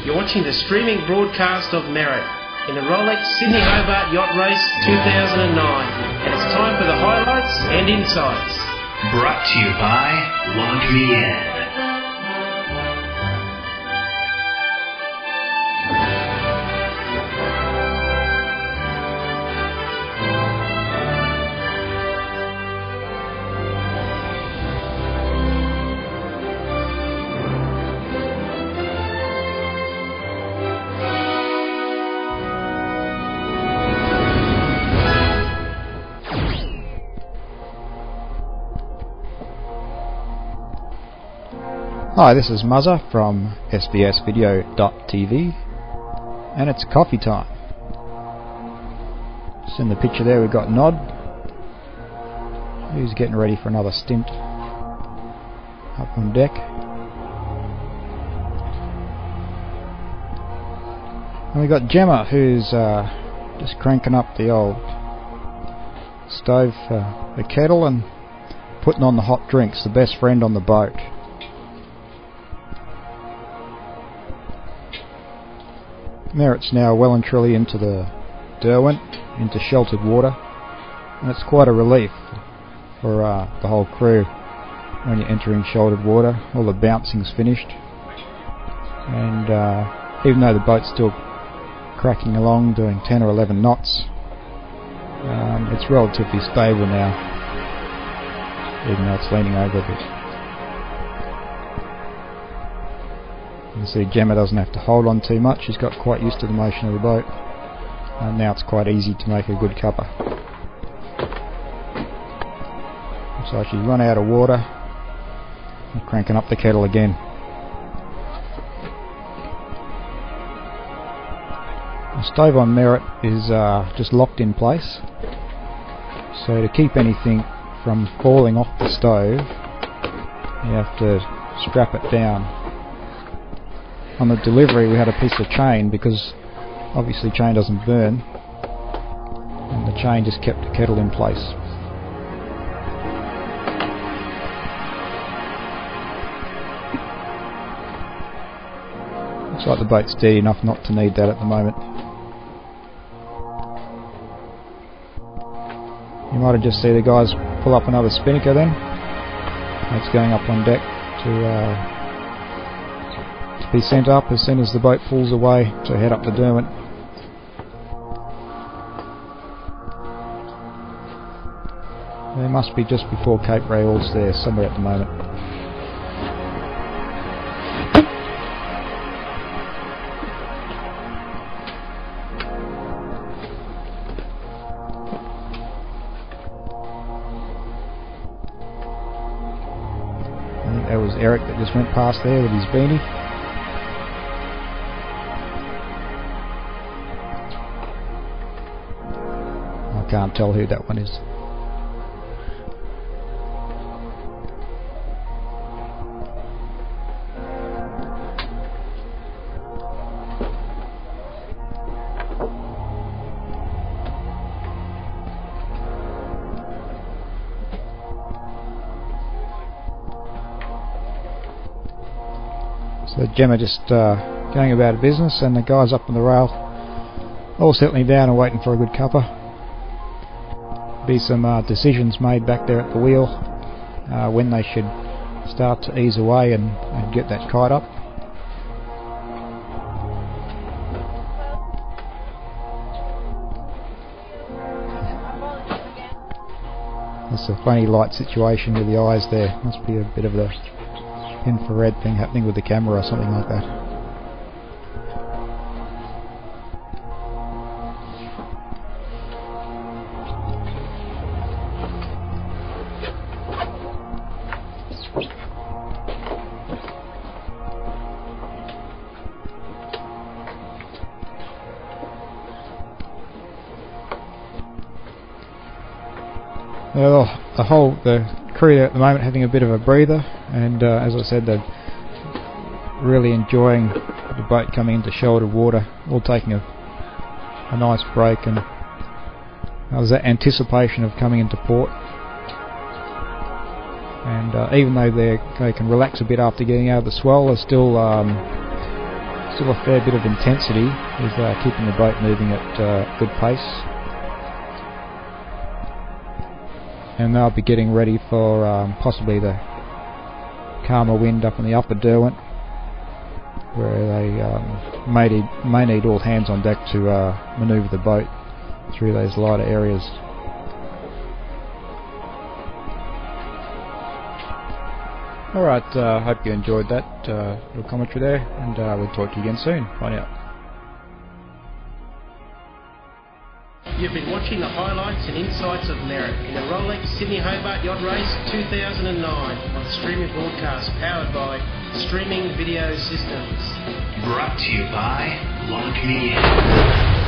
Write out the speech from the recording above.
You're watching the streaming broadcast of Merit in the Rolex Sydney Hobart Yacht Race 2009, and it's time for the highlights and insights. Brought to you by Log Me In. Hi, this is Muzza from sbsvideo.tv, and it's coffee time. Just in the picture there we've got Nod, who's getting ready for another stint up on deck. And we've got Gemma, who's just cranking up the old stove for the kettle and putting on the hot drinks, the best friend on the boat. Merit's now well and truly into the Derwent, into sheltered water, and it's quite a relief for the whole crew when you're entering sheltered water. All the bouncing's finished, and even though the boat's still cracking along doing 10 or 11 knots, it's relatively stable now, even though it's leaning over a bit. You can see Gemma doesn't have to hold on too much. She's got quite used to the motion of the boat, and now it's quite easy to make a good cuppa. So she's run out of water and cranking up the kettle again. The stove on Merit is just locked in place, so to keep anything from falling off the stove you have to strap it down. On the delivery we had a piece of chain, because obviously chain doesn't burn, and the chain just kept the kettle in place. Looks like the boat's steady enough not to need that at the moment. You might have just seen the guys pull up another spinnaker then. It's going up on deck to be sent up as soon as the boat pulls away to head up the Derwent. They must be just before Cape Rails there, somewhere at the moment. I think that was Eric that just went past there with his beanie. Can't tell who that one is. So Gemma just going about her business, and the guys up on the rail all settling down and waiting for a good cuppa. Be some decisions made back there at the wheel when they should start to ease away and get that kite up. That's a funny light situation with the eyes there. Must be a bit of the infrared thing happening with the camera or something like that. Well, the crew there at the moment having a bit of a breather, and as I said, they're really enjoying the boat coming into sheltered water, all taking a nice break, and there's that anticipation of coming into port. And even though they can relax a bit after getting out of the swell, they're still Still a fair bit of intensity with keeping the boat moving at good pace. And they'll be getting ready for possibly the calmer wind up in the upper Derwent, where they may need all hands on deck to manoeuvre the boat through those lighter areas. Alright, hope you enjoyed that little commentary there, and we'll talk to you again soon. Bye now. You've been watching the highlights and insights of merit in the Rolex Sydney Hobart Yacht Race 2009 on the streaming broadcast powered by Streaming Video Systems. Brought to you by Launch Media.